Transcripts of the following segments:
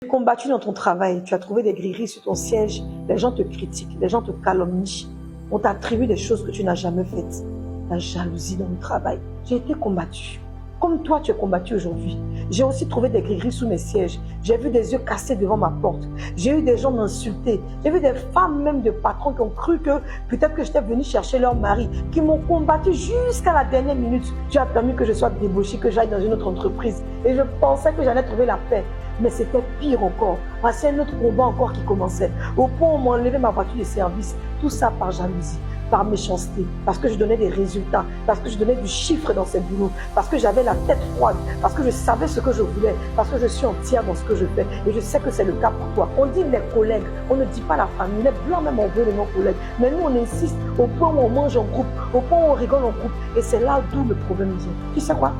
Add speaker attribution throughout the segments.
Speaker 1: Combattu dans ton travail, tu as trouvé des grilleries sur ton siège, les gens te critiquent, les gens te calomnient, on t'attribue des choses que tu n'as jamais faites. La jalousie dans le travail. J'ai été combattu. Comme toi, tu es combattu aujourd'hui. J'ai aussi trouvé des grilleries sous mes sièges. J'ai vu des yeux cassés devant ma porte. J'ai eu des gens m'insulter. J'ai vu des femmes, même de patrons, qui ont cru que peut-être que j'étais venue chercher leur mari, qui m'ont combattu jusqu'à la dernière minute. Tu as permis que je sois débauchée, que j'aille dans une autre entreprise. Et je pensais que j'allais trouver la paix. Mais c'était pire encore. C'est un autre combat encore qui commençait. Au point où on m'a enlevé ma voiture de service. Tout ça par jalousie, par méchanceté, parce que je donnais des résultats, parce que je donnais du chiffre dans ces boulots, parce que j'avais la tête froide, parce que je savais ce que je voulais, parce que je suis entière dans ce que je fais. Et je sais que c'est le cas pour toi. On dit les collègues, on ne dit pas la famille. Les blancs même on veut les non-collègues. Mais nous on insiste au point où on mange en groupe, au point où on rigole en groupe. Et c'est là d'où le problème vient. Tu sais quoi?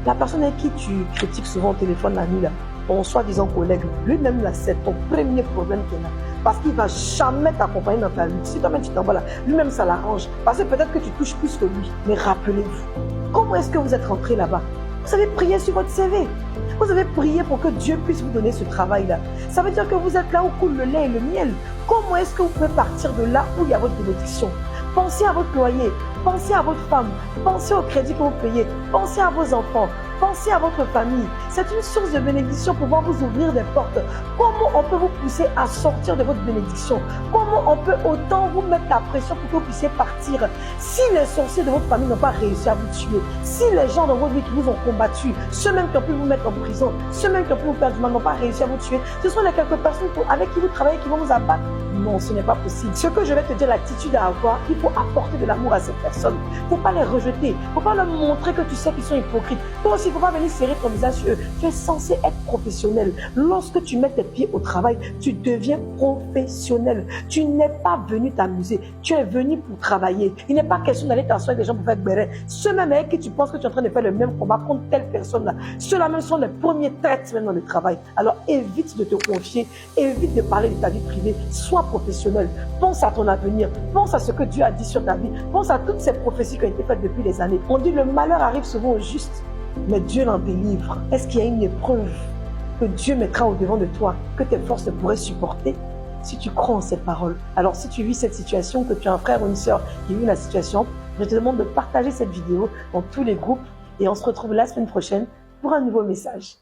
Speaker 1: La personne avec qui tu critiques souvent au téléphone la nuit, là, ton soi-disant collègue, lui-même, là, c'est ton premier problème qu'il a. Parce qu'il ne va jamais t'accompagner dans ta lutte. Si toi-même tu t'en vas là, lui-même ça l'arrange. Parce que peut-être que tu touches plus que lui. Mais rappelez-vous, comment est-ce que vous êtes rentré là-bas? Vous avez prié sur votre CV. Vous avez prié pour que Dieu puisse vous donner ce travail-là. Ça veut dire que vous êtes là où coule le lait et le miel. Comment est-ce que vous pouvez partir de là où il y a votre bénédiction? Pensez à votre loyer, pensez à votre femme, pensez au crédit que vous payez, pensez à vos enfants, pensez à votre famille. C'est une source de bénédiction pour pouvoir vous ouvrir des portes. Comment on peut vous pousser à sortir de votre bénédiction? Comment on peut autant vous mettre la pression pour que vous puissiez partir? Si les sorciers de votre famille n'ont pas réussi à vous tuer, si les gens dans votre vie qui vous ont combattu, ceux mêmes qui ont pu vous mettre en prison, ceux mêmes qui ont pu vous faire du mal n'ont pas réussi à vous tuer, ce sont les quelques personnes avec qui vous travaillez qui vont vous abattre. Non, ce n'est pas possible. Ce que je vais te dire, l'attitude à avoir, il faut apporter de l'amour à ces personnes. Il ne faut pas les rejeter. Il ne faut pas leur montrer que tu sais qu'ils sont hypocrites. Toi aussi, il ne faut pas venir serrer ton visage sur eux. Tu es censé être professionnel. Lorsque tu mets tes pieds au travail, tu deviens professionnel. Tu n'es pas venu t'amuser. Tu es venu pour travailler. Il n'est pas question d'aller t'asseoir avec des gens pour faire béret. Ceux mêmes avec qui tu penses que tu es en train de faire le même combat contre telle personne-là, ceux-là même sont les premiers traites même dans le travail. Alors évite de te confier, évite de parler de ta vie privée. Sois professionnel. Pense à ton avenir. Pense à ce que Dieu a dit sur ta vie. Pense à toutes ces prophéties qui ont été faites depuis des années. On dit le malheur arrive souvent aux justes, mais Dieu l'en délivre. Est-ce qu'il y a une épreuve que Dieu mettra au-devant de toi, que tes forces ne pourraient supporter? Si tu crois en cette parole, alors si tu vis cette situation, que tu as un frère ou une sœur qui vit la situation, je te demande de partager cette vidéo dans tous les groupes et on se retrouve la semaine prochaine pour un nouveau message.